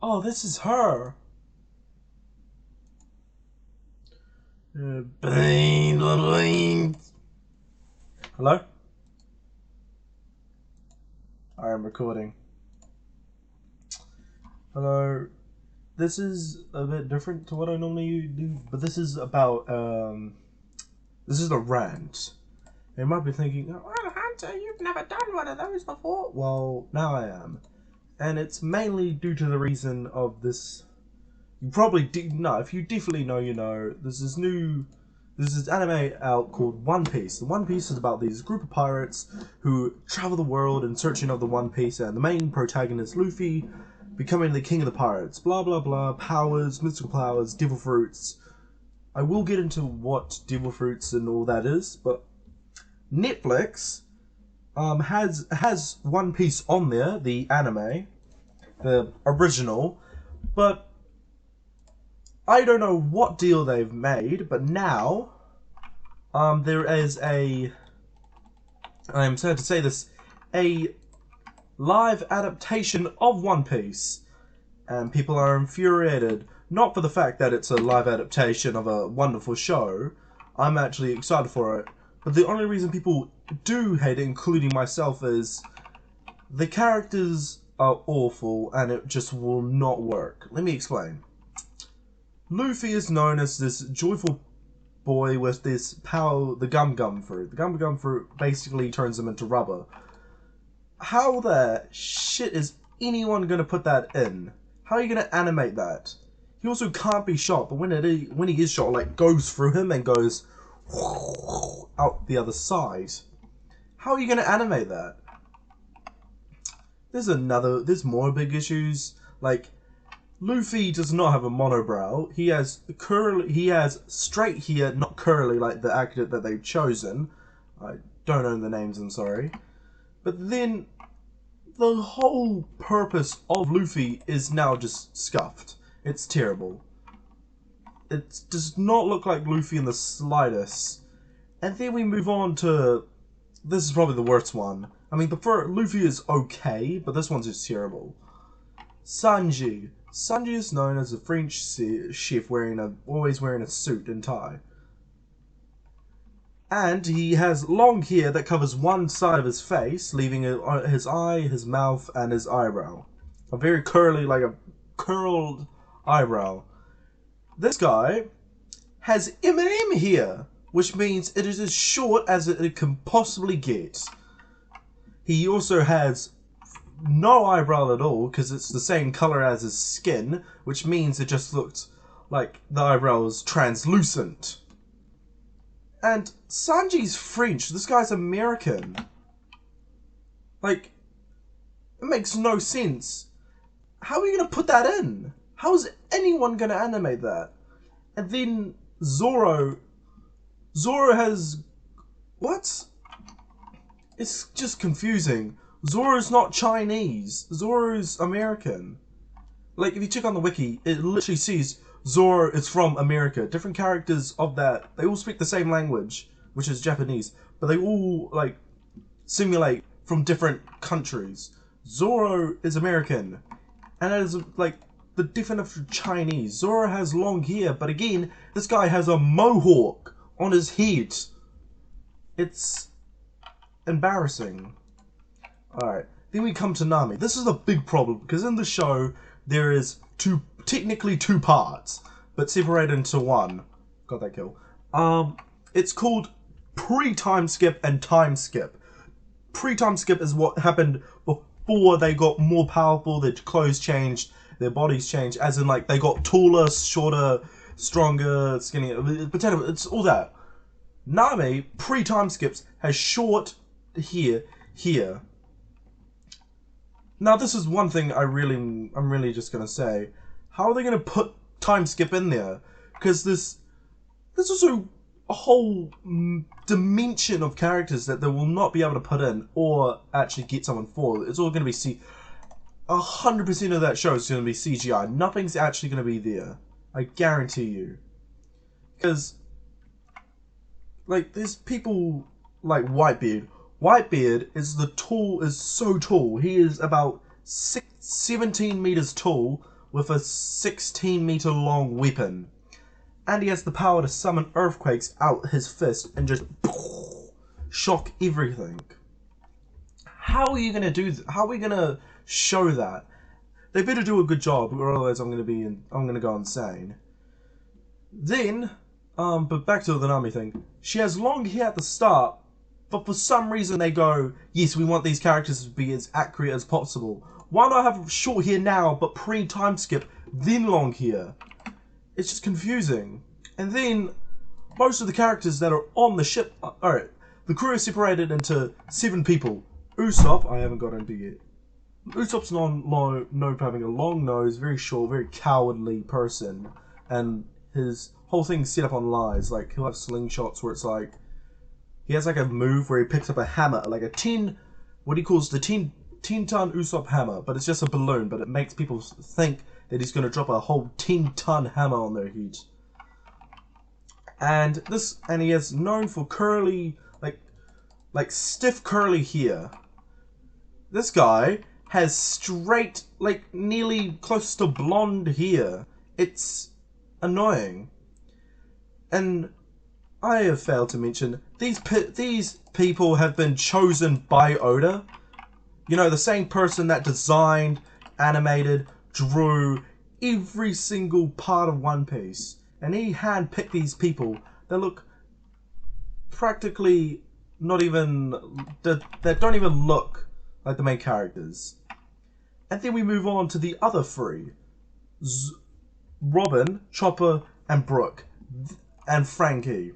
Oh, this is her. Hello? I am recording. Hello. This is a bit different to what I normally do, but this is about, this is the rant. You might be thinking, oh, Hunter, you've never done one of those before. Well, now I am. And it's mainly due to the reason of this. You probably do know, if you definitely know, you know, there's this anime out called One Piece. The One Piece is about these group of pirates who travel the world in searching of the One Piece, and the main protagonist, Luffy, becoming the king of the pirates. Blah, blah, blah. Powers, mystical powers, devil fruits. I will get into what devil fruits and all that is, but Netflix has One Piece on there, the anime, the original, but I don't know what deal they've made, but now there is I'm sad to say this, a live adaptation of One Piece, and people are infuriated, not for the fact that it's a live adaptation of a wonderful show. I'm actually excited for it, but the only reason people do hate it, including myself, is the characters are awful and it just will not work. Let me explain. Luffy is known as this joyful boy with this power, the Gum Gum fruit. The Gum Gum fruit basically turns him into rubber. How the shit is anyone gonna put that in? How are you gonna animate that? He also can't be shot, but when he is shot, like, goes through him and goes out the other side. How are you gonna animate that? There's more big issues, like, Luffy does not have a monobrow. He has straight hair, not curly like the actor that they've chosen. I don't know the names, I'm sorry. But then, the whole purpose of Luffy is now just scuffed. It's terrible. It does not look like Luffy in the slightest. And then we move on to, this is probably the worst one. I mean, Luffy is okay, but this one's just terrible. Sanji. Sanji is known as a French chef always wearing a suit and tie. And he has long hair that covers one side of his face, leaving his eye, his mouth, and his eyebrow. A very curly, like a curled eyebrow. This guy has M&M hair, which means it is as short as it can possibly get. He also has no eyebrow at all, because it's the same color as his skin, which means it just looked like the eyebrow was translucent. And Sanji's French, this guy's American. Like, it makes no sense. How are you going to put that in? How is anyone going to animate that? And then Zoro has... what? It's just confusing. Zoro's not Chinese. Zoro's American. Like, if you check on the wiki, it literally says Zoro is from America. Different characters of that, they all speak the same language, which is Japanese, but they all, like, simulate from different countries. Zoro is American, and it is, like, the different of Chinese. Zoro has long hair, but again, this guy has a mohawk on his head. It's embarrassing. Alright, then we come to Nami. This is a big problem, because in the show, there is technically two parts, but separated into one. Got that kill. It's called pre-time skip and time skip. Pre-time skip is what happened before they got more powerful, their clothes changed, their bodies changed, as in, like, they got taller, shorter, stronger, skinnier, it's all that. Nami, pre-time skips, has short hair here. Now, this is one thing I'm really just gonna say. How are they gonna put time skip in there? Because there's also a whole dimension of characters that they will not be able to put in or actually get someone for. It's all gonna be 100% of that show is gonna be CGI. Nothing's actually gonna be there. I guarantee you. Because, like, there's people like Whitebeard. Whitebeard is so tall. He is about 17 meters tall with a 16-meter long weapon. And he has the power to summon earthquakes out his fist and just shock everything. How are you gonna do that? How are we gonna show that? They better do a good job, or otherwise I'm gonna go insane. Then, but back to the Nami thing. She has long hair at the start, but for some reason they go, yes, we want these characters to be as accurate as possible. Why not have short hair now, but pre-time skip, then long hair? It's just confusing. And then, most of the characters that are on the ship, alright, the crew is separated into 7 people. Usopp, I haven't got into yet. Usopp's known for having a long nose, very short, very cowardly person, and his whole thing's set up on lies. Like, he'll have slingshots where it's like, he has like a move where he picks up a hammer, like a 10, what he calls the 10-ton Usopp hammer, but it's just a balloon, but it makes people think that he's going to drop a whole 10-ton hammer on their head. And he is known for curly, like stiff curly hair. This guy has straight, like nearly close to blonde hair. It's annoying. And I have failed to mention, these people have been chosen by Oda. You know, the same person that designed, animated, drew every single part of One Piece. And he handpicked these people that look practically not even, that don't even look like the main characters. And then we move on to the other 3. Robin, Chopper, and Brook. And Frankie.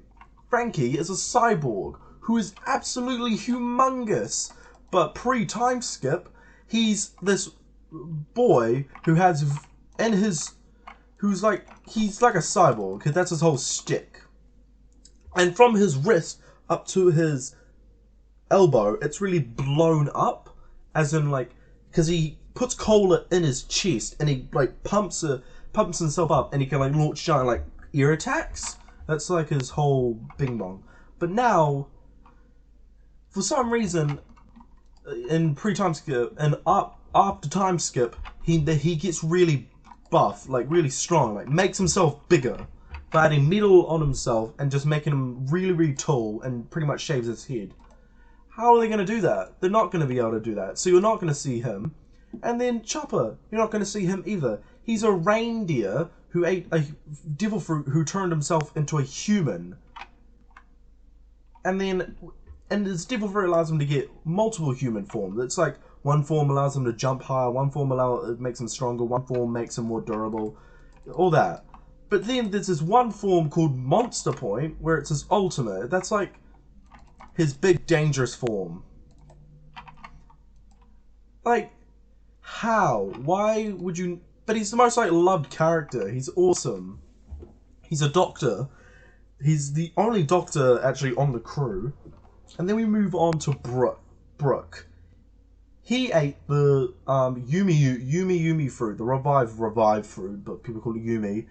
Frankie is a cyborg who is absolutely humongous. But pre-time skip, he's this boy who has he's like a cyborg. That's his whole shtick. And from his wrist up to his elbow, it's really blown up, as in like, because he puts cola in his chest and he like pumps himself up, and he can like launch giant like ear attacks. That's like his whole bing bong. But now, for some reason, in pre-time skip and after time skip, he gets really buff, like really strong, like makes himself bigger by adding metal on himself and just making him really, really tall, and pretty much shaves his head. How are they going to do that? They're not going to be able to do that. So you're not going to see him. And then Chopper, you're not going to see him either. He's a reindeer who ate a devil fruit who turned himself into a human. And his devil fruit allows him to get multiple human forms. It's like one form allows him to jump higher, one form makes him stronger, one form makes him more durable, all that. But then there's this one form called Monster Point, where it's his ultimate. That's like his big dangerous form. Like, how? Why would you... But he's the most like loved character. He's awesome. He's a doctor. He's the only doctor actually on the crew. And then we move on to Brook. He ate the Yumi fruit, the revive fruit, but people call it Yumi.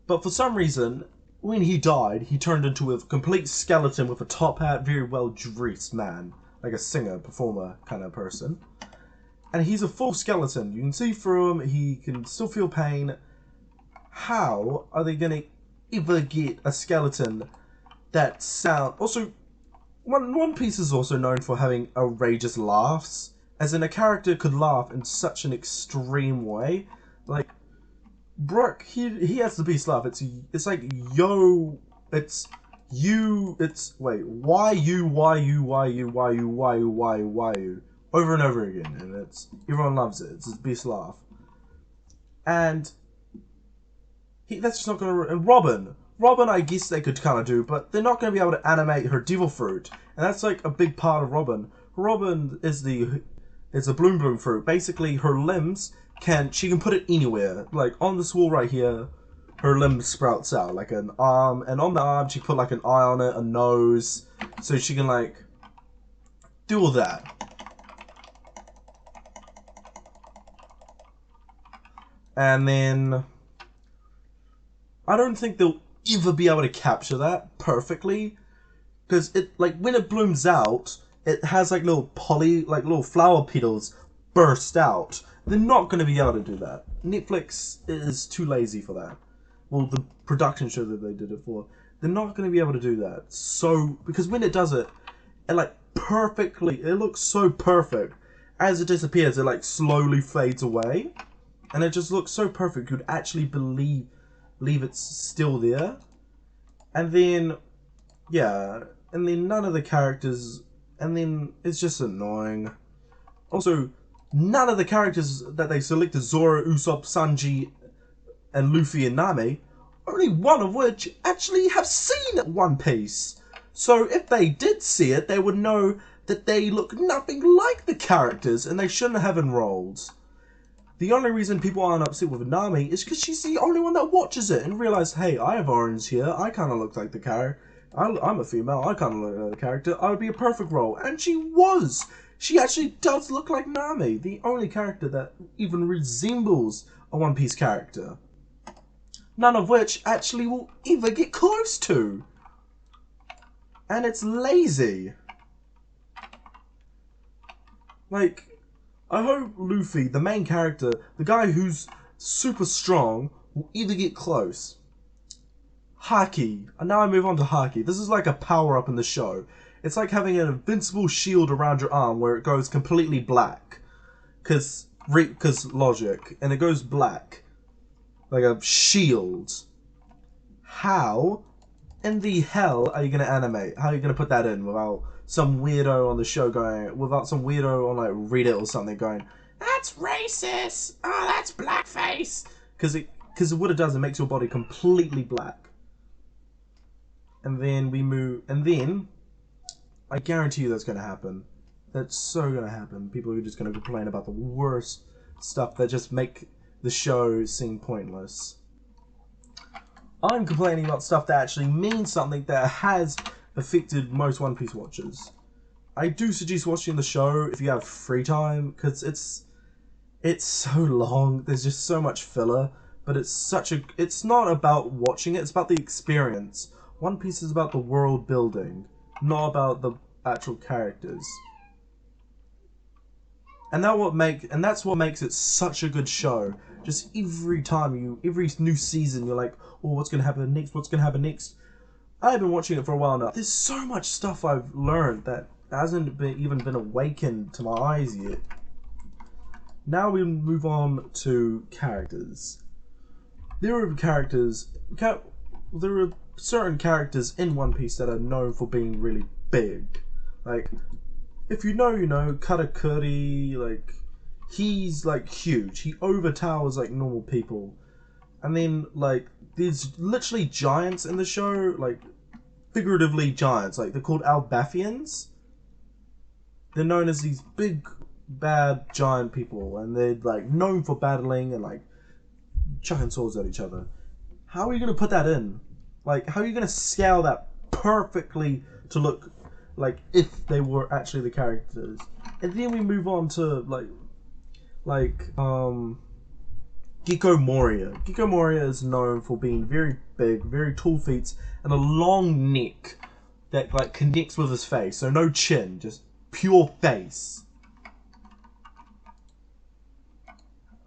But for some reason, when he died, he turned into a complete skeleton with a top hat, very well dressed man, like a singer, performer kind of person. And he's a full skeleton. You can see through him. He can still feel pain. How are they gonna ever get a skeleton that sound? Also, One Piece is also known for having outrageous laughs, as in a character could laugh in such an extreme way. Like Brook, he has the best laugh. It's like yo, it's you, it's wait, why you, over and over again, and everyone loves it. It's his best laugh. And that's just not gonna. And Robin, I guess they could kind of do, but they're not gonna be able to animate her devil fruit, and that's like a big part of Robin. Robin is a bloom fruit. Basically, her limbs she can put it anywhere. Like on this wall right here, her limb sprouts out like an arm, and on the arm she put like an eye on it, a nose, so she can like do all that. And then I don't think they'll ever be able to capture that perfectly, because it like when it blooms out, it has like little little flower petals burst out. They're not going to be able to do that. Netflix is too lazy for that. Well, the production show that they did it for, they're not going to be able to do that. So, because when it does it, it like perfectly, it looks so perfect. As it disappears, it like slowly fades away. And it just looks so perfect, you'd actually believe it's still there. And then, yeah, and then none of the characters, and then it's just annoying. Also, none of the characters that they selected, Zoro, Usopp, Sanji, and Luffy and Nami, only one of which actually have seen One Piece. So if they did see it, they would know that they look nothing like the characters and they shouldn't have enrolled. The only reason people aren't upset with Nami is because she's the only one that watches it and realized, hey, I have orange here, I kind of look like the character. I'm a female, I kind of look like the character, I would be a perfect role. And she was! She actually does look like Nami, the only character that even resembles a One Piece character. None of which actually will ever get close to. And it's lazy. Like, I hope Luffy, the main character, the guy who's super strong, will either get close. Haki. And now I move on to Haki. This is like a power-up in the show. It's like having an invincible shield around your arm where it goes completely black. Cause logic. And it goes black. Like a shield. How in the hell are you going to animate? How are you going to put that in without some weirdo on the show going, without some weirdo on like Reddit or something going, that's racist, oh that's blackface, because what it does, it makes your body completely black. And then we move, and then I guarantee you that's going to happen. That's so going to happen. People are just going to complain about the worst stuff that just make the show seem pointless. I'm complaining about stuff that actually means something, that has affected most One Piece watchers. I do suggest watching the show if you have free time, because it's so long, there's just so much filler, but it's not about watching it, it's about the experience. One Piece is about the world building, not about the actual characters. And that's what makes it such a good show. Just every new season, you're like, oh, what's gonna happen next? What's gonna happen next? I've been watching it for a while now. There's so much stuff I've learned that hasn't even been awakened to my eyes yet. Now we move on to characters. There are certain characters in One Piece that are known for being really big. Like, if you know, Katakuri, like, he's like huge. He overtowers like normal people. And then like there's literally giants in the show, like figuratively giants. Like they're called Albathians. They're known as these big bad giant people, and they're like known for battling and like chucking swords at each other. How are you gonna put that in? Like, how are you gonna scale that perfectly to look like if they were actually the characters? And then we move on to Gecko Moria. Gecko Moria is known for being very big, very tall feet, and a long neck that like connects with his face. So no chin, just pure face.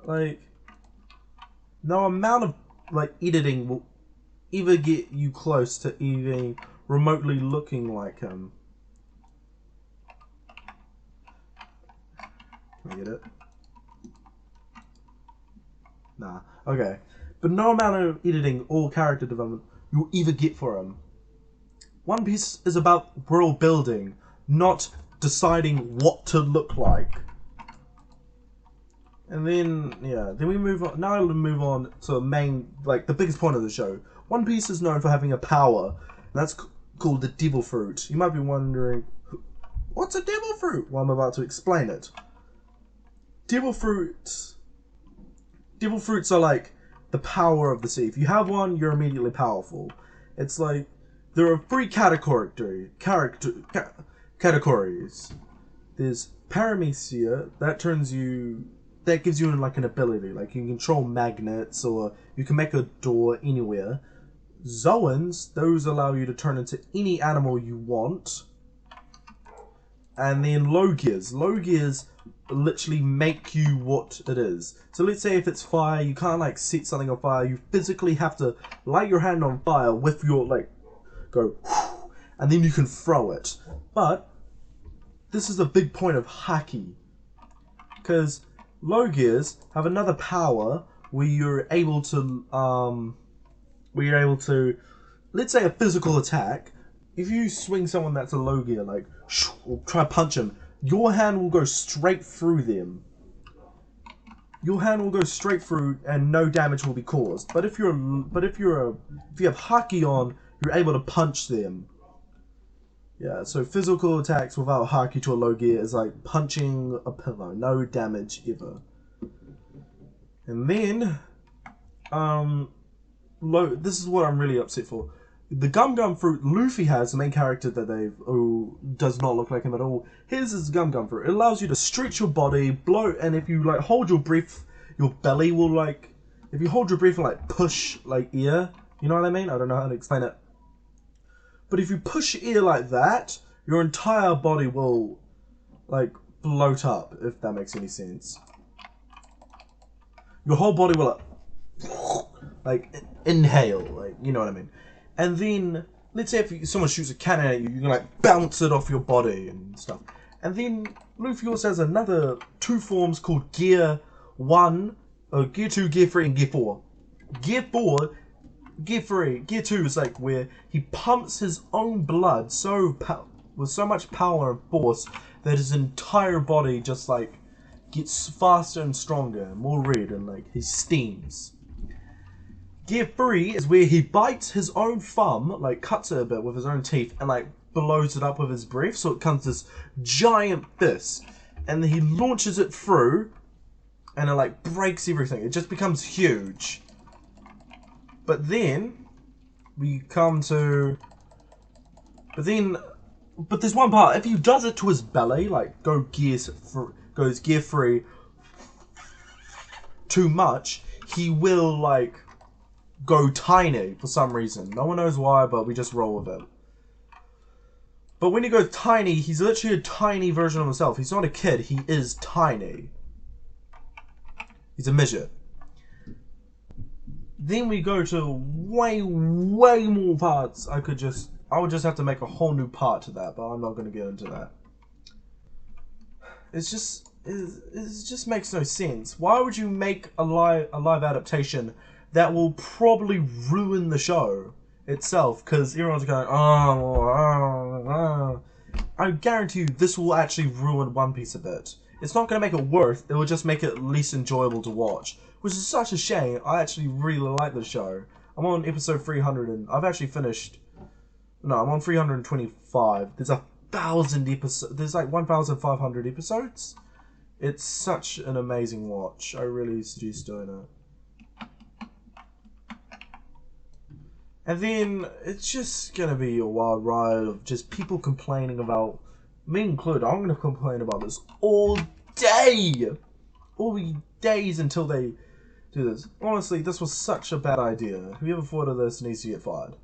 Like, no amount of like editing will ever get you close to even remotely looking like him. Can I get it? Nah. Okay. But no amount of editing or character development you'll ever get for him. One Piece is about world building, not deciding what to look like. And then, yeah, then we move on. Now we'll move on to the main, like, the biggest point of the show. One Piece is known for having a power, and that's called the Devil Fruit. You might be wondering, what's a Devil Fruit? Well, I'm about to explain it. Devil Fruits are like the power of the sea. If you have one, you're immediately powerful. It's like, there are three categories. There's Paramecia, that gives you like an ability, like you can control magnets or you can make a door anywhere. Zoans, those allow you to turn into any animal you want. And then low gears. Low gears literally make you what it is. So let's say if it's fire, you can't like set something on fire. You physically have to light your hand on fire with your like go, and then you can throw it. But this is the big point of haki, because low gears have another power where you're able to let's say a physical attack. If you swing someone that's a low gear, like or try to punch him, your hand will go straight through them. Your hand will go straight through, and no damage will be caused. But if you have haki on, you're able to punch them. Yeah, so physical attacks without haki to a low gear is like punching a pillow, no damage ever. And then, this is what I'm really upset for. The Gum Gum Fruit Luffy has, the main character that who does not look like him at all. His is Gum Gum Fruit. It allows you to stretch your body, blow, and if you like hold your breath, your belly will like, if you hold your breath and like push like air, you know what I mean? I don't know how to explain it. But if you push air like that, your entire body will like bloat up, if that makes any sense. Your whole body will like inhale, like, you know what I mean? And then, let's say if someone shoots a cannon at you, you can like bounce it off your body and stuff. And then Luffy also has another two forms called Gear 1, Gear 2, Gear 3, and Gear 4. Gear 4, Gear 3, Gear 2 is like where he pumps his own blood with so much power and force that his entire body just like gets faster and stronger, more red, and like he steams. Gear 3 is where he bites his own thumb, like cuts it a bit with his own teeth, and like blows it up with his breath, so it comes this giant fist, and then he launches it through, and it like breaks everything. It just becomes huge. But then we come to, but there's one part. If he does it to his belly, like goes Gear 3 too much, he will like go tiny for some reason. No one knows why, but we just roll with it. But when he goes tiny, he's literally a tiny version of himself. He's not a kid, he is tiny. He's a midget. Then we go to way more parts. I would just have to make a whole new part to that, but I'm not going to get into that. It just makes no sense. Why would you make a live adaptation that will probably ruin the show itself? Because everyone's going, oh. I guarantee you this will actually ruin One Piece a bit. It's not going to make it worse, it will just make it less enjoyable to watch. Which is such a shame. I actually really like the show. I'm on episode 300 and I've actually finished... No, I'm on 325. There's 1,000 episodes. There's like 1,500 episodes. It's such an amazing watch. I really suggest doing it. And then it's just gonna be a wild ride of just people complaining about, me included. I'm gonna complain about this all day, all the days until they do this. Honestly, this was such a bad idea. Whoever thought of this needs to get fired.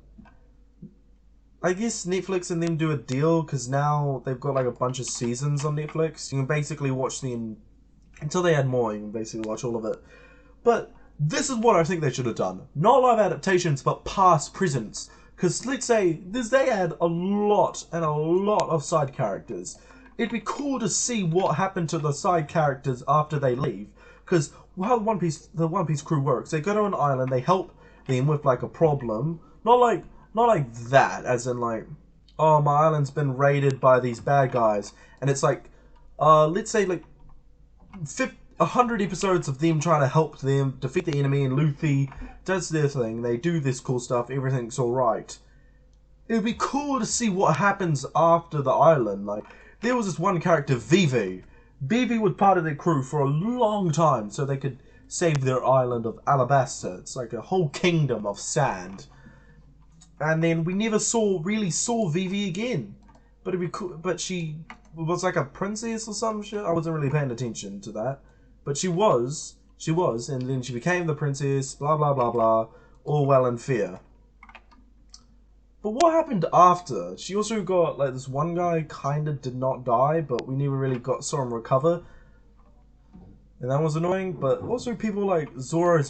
I guess Netflix and them do a deal because now they've got like a bunch of seasons on Netflix. You can basically watch them until they add more. You can basically watch all of it, but this is what I think they should have done. Not live adaptations, but past presents. Because let's say they add a lot of side characters. It'd be cool to see what happened to the side characters after they leave. Because how the One Piece crew works, they go to an island, they help them with like a problem. Not like that, as in like, oh, my island's been raided by these bad guys, and it's like, let's say like 100 episodes of them trying to help them defeat the enemy, and Luffy does their thing. They do this cool stuff. Everything's all right. It would be cool to see what happens after the island. Like, there was this one character, Vivi. Vivi was part of their crew for a long time, so they could save their island of Alabasta. It's like a whole kingdom of sand. And then we never really saw Vivi again. But it'd be cool. But she was like a princess or some shit. I wasn't really paying attention to that. But she was, and then she became the princess, blah, blah, blah, blah, all well and fair. But what happened after? She also got like this one guy kind of did not die, but we never really saw him recover, and that was annoying. But also people like Zoro,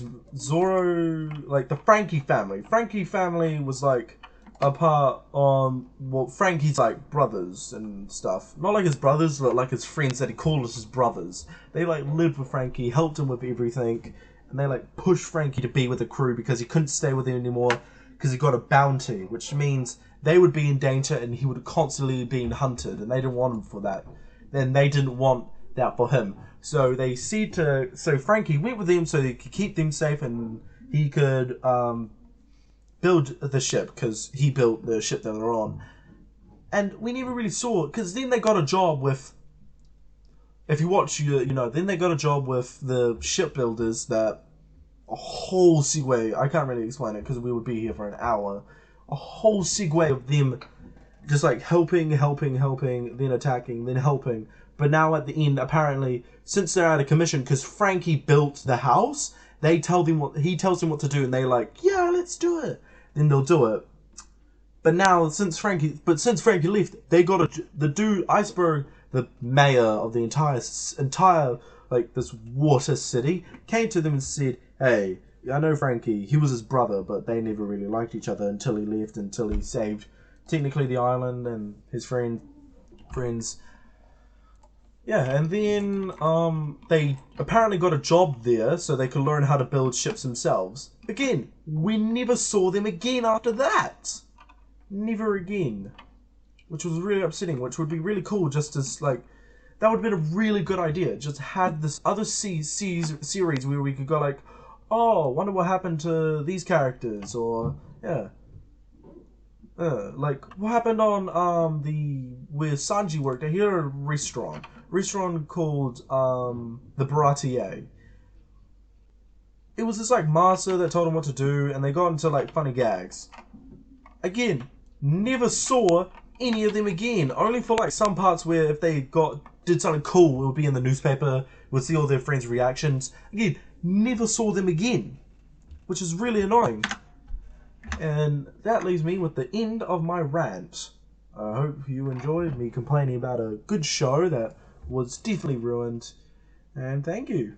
like the Frankie family. Frankie family was like a part on Frankie's like brothers and stuff. Not like his brothers, but like his friends that he called as his brothers. They like lived with Frankie, helped him with everything, and they like pushed Frankie to be with the crew because he couldn't stay with them anymore because he got a bounty, which means they would be in danger and he would constantly being hunted, and they didn't want him for that. Then they didn't want that for him. So they so Frankie went with them so he could keep them safe and he could build the ship because he built the ship that they're on. And we never really saw it because then they got a job with. If you watch, then they got a job with the shipbuilders that a whole segue. I can't really explain it because we would be here for an hour. A whole segue of them just like helping, then attacking, then helping. But now at the end, apparently, since they're out of commission, because Frankie built the house, he tells them what to do, and they're like, yeah, let's do it. Then they'll do it. But now, since Frankie left, they got the dude Iceberg, the mayor of the entire like this water city, came to them and said, hey, I know Frankie, he was his brother, but they never really liked each other until he left, until he saved technically the island and his friends. Yeah, and then they apparently got a job there so they could learn how to build ships themselves. Again, we never saw them again after that. Never again. Which was really upsetting, which would be really cool just as, like, that would have been a really good idea. Just had this other series where we could go like, oh, wonder what happened to these characters, or, yeah. Like, what happened on, where Sanji worked, I hear a restaurant called, the Baratier. It was this, like, master that told them what to do, and they got into, like, funny gags. Again, never saw any of them again. Only for, like, some parts where if they did something cool, it would be in the newspaper, we'd see all their friends' reactions. Again, never saw them again, which is really annoying. And that leaves me with the end of my rant. I hope you enjoyed me complaining about a good show that was definitely ruined. And thank you.